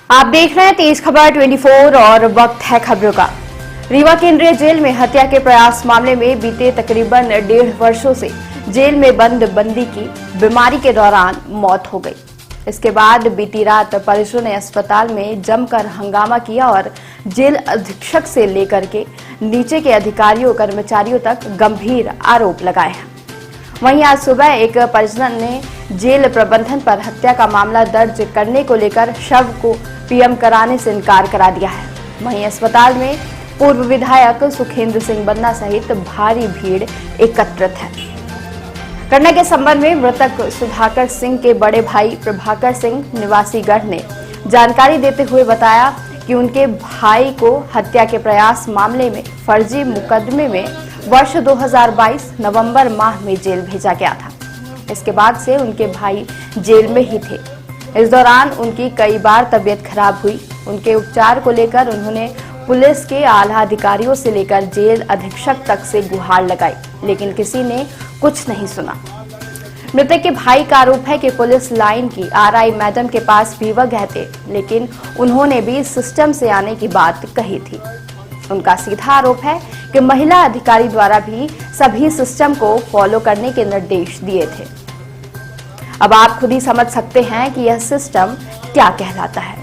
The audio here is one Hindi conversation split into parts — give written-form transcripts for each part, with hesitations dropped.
आप देख रहे हैं तेज खबर 24 और वक्त है खबरों का। रीवा केंद्रीय जेल में हत्या के प्रयास मामले में बीते तकरीबन 1.5 वर्षों से जेल में बंद बंदी की बीमारी के दौरान मौत हो गई। इसके बाद बीती रात परिजनों ने अस्पताल में जमकर हंगामा किया और जेल अधीक्षक से लेकर के नीचे के अधिकारियों कर्मचारियों तक गंभीर आरोप लगाए हैं। वहीं आज सुबह एक परिजन ने जेल प्रबंधन पर हत्या का मामला दर्ज करने को लेकर शव को पीएम कराने से इनकार करा दिया है। वहीं अस्पताल में पूर्व विधायक सुखेंद्र सिंह बन्ना सहित भारी भीड़ एकत्रित है। घटना के संबंध में मृतक सुधाकर सिंह के बड़े भाई प्रभाकर सिंह निवासी गढ़ ने जानकारी देते हुए बताया कि उनके भाई को हत्या के प्रयास मामले में फर्जी मुकदमे में वर्ष 2022 नवंबर माह में जेल भेजा गया था। इसके बाद से उनके भाई जेल में ही थे। इस दौरान उनकी कई बार तबीयत खराब हुई। उनके उपचार को लेकर उन्होंने पुलिस के आला अधिकारियों से लेकर जेल अधीक्षक तक से गुहार लगाई, लेकिन किसी ने कुछ नहीं सुना। मृतक के भाई का आरोप है कि पुलिस लाइन की आरआई मैडम के पास भी वह गए थे, लेकिन उन्होंने भी सिस्टम से आने की बात कही थी। उनका सीधा आरोप है कि महिला अधिकारी द्वारा भी सभी सिस्टम को फॉलो करने के निर्देश दिए थे। अब आप खुद ही समझ सकते हैं कि यह सिस्टम क्या कहलाता है।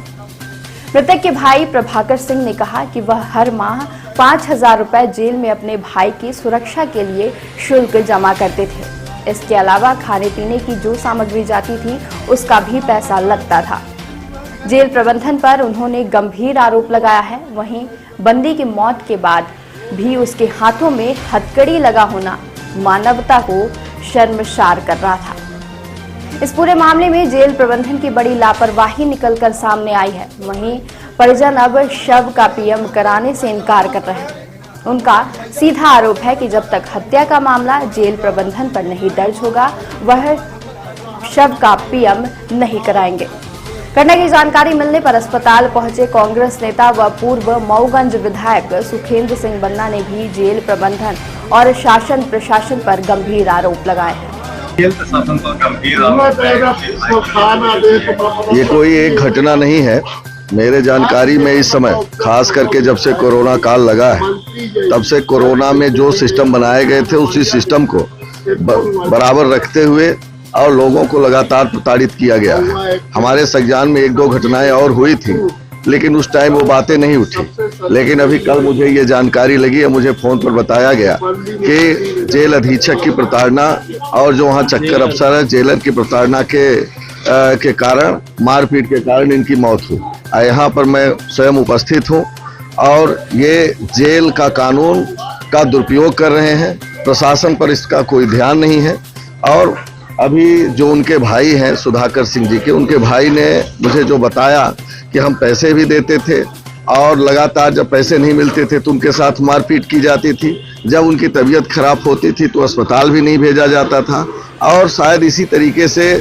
मृतक के भाई प्रभाकर सिंह ने कहा कि वह हर माह 5,000 रुपए जेल में अपने भाई की सुरक्षा के लिए शुल्क जमा करते थे। इसके अलावा खाने पीने की जो सामग्री जाती थी उसका भी पैसा लगता था। जेल प्रबंधन पर उन्होंने गंभीर आरोप लगाया है। वहीं बंदी की मौत के बाद भी उसके हाथों में हथकड़ी लगा होना मानवता को शर्मसार कर रहा था। इस पूरे मामले में जेल प्रबंधन की बड़ी लापरवाही निकलकर सामने आई है। वहीं परिजन अब शव का पीएम कराने से इनकार कर रहे हैं। उनका सीधा आरोप है कि जब तक हत्या का मामला जेल प्रबंधन पर नहीं दर्ज होगा, वह शव का पीएम नहीं कराएंगे। घटना की जानकारी मिलने पर अस्पताल पहुंचे कांग्रेस नेता व पूर्व मऊगंज विधायक सुखेंद्र सिंह बन्ना ने भी जेल प्रबंधन और शासन प्रशासन पर गंभीर आरोप लगाए हैं। ये कोई एक घटना नहीं है। मेरे जानकारी में इस समय खास करके जब से कोरोना काल लगा है, तब से कोरोना में जो सिस्टम बनाए गए थे उसी सिस्टम को बराबर रखते हुए और लोगों को लगातार प्रताड़ित किया गया है। हमारे संज्ञान में 1-2 घटनाएं और हुई थी, लेकिन उस टाइम वो बातें नहीं उठी। लेकिन अभी कल मुझे ये जानकारी लगी है, मुझे फोन पर बताया गया कि जेल अधीक्षक की प्रताड़ना और जो वहाँ चक्कर अफसर है जेलर की प्रताड़ना के कारण, मारपीट के कारण इनकी मौत हुई। यहाँ पर मैं स्वयं उपस्थित हूँ और ये जेल का कानून का दुरुपयोग कर रहे हैं। प्रशासन पर इसका कोई ध्यान नहीं है। और अभी जो उनके भाई हैं सुधाकर सिंह जी के, उनके भाई ने मुझे जो बताया कि हम पैसे भी देते थे और लगातार जब पैसे नहीं मिलते थे तो उनके साथ मारपीट की जाती थी। जब उनकी तबीयत खराब होती थी तो अस्पताल भी नहीं भेजा जाता था। और शायद इसी तरीके से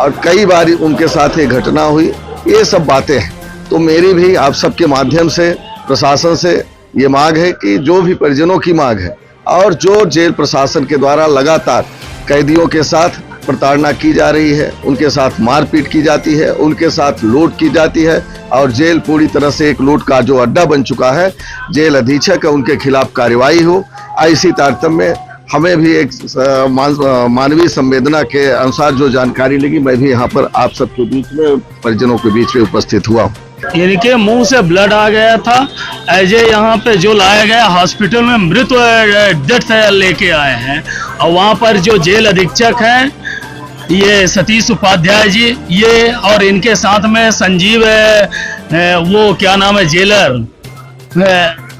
और कई बार उनके साथ ये घटना हुई। ये सब बातें हैं। तो मेरी भी आप सबके माध्यम से प्रशासन से ये मांग है कि जो भी परिजनों की मांग है और जो जेल प्रशासन के द्वारा लगातार कैदियों के साथ प्रताड़ना की जा रही है, उनके साथ मारपीट की जाती है, उनके साथ लूट की जाती है और जेल पूरी तरह से एक लूट का जो अड्डा बन चुका है, जेल अधीक्षक है उनके खिलाफ कार्रवाई हो। इसी तारतम्य में हमें भी एक मानवीय संवेदना के अनुसार जो जानकारी लगी, मैं भी यहाँ पर आप सबके बीच में परिजनों के बीच में उपस्थित हुआ हूँ। इनके मुंह से ब्लड आ गया था। ऐसे यहाँ पे जो लाया गया हॉस्पिटल में मृत डेथ लेके आए हैं। और वहाँ पर जो जेल अधीक्षक हैं ये सतीश उपाध्याय जी, ये और इनके साथ में संजीव वो क्या नाम है जेलर,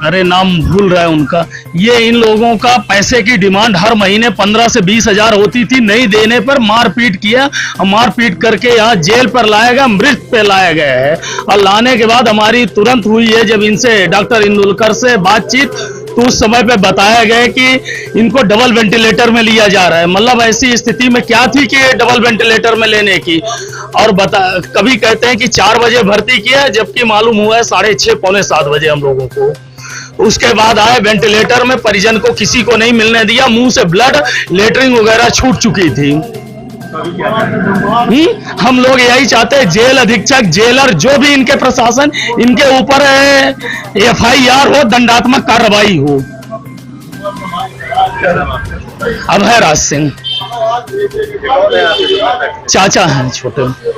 अरे नाम भूल रहा है उनका। ये इन लोगों का पैसे की डिमांड हर महीने 15 से 20 हजार होती थी। नहीं देने पर मारपीट किया और मारपीट करके यहाँ जेल पर लाया गया, मृत पे लाया गया है। और लाने के बाद हमारी तुरंत हुई है जब इनसे डॉक्टर इंदुलकर से बातचीत, तो उस समय पे बताया गया कि इनको डबल वेंटिलेटर में लिया जा रहा है। मतलब ऐसी स्थिति में क्या थी कि डबल वेंटिलेटर में लेने की। और कभी कहते हैं कि 4 बजे भर्ती किया, जबकि मालूम हुआ है 6:30 पौने 7 बजे हम लोगों को। उसके बाद आए वेंटिलेटर में, परिजन को किसी को नहीं मिलने दिया। मुंह से ब्लड, लेटरिंग वगैरह छूट चुकी थी। हम लोग यही चाहते हैं, जेल अधीक्षक, जेलर, जो भी इनके प्रशासन, इनके ऊपर FIR हो, दंडात्मक कार्रवाई हो। अभय राज सिंह चाचा हैं छोटे।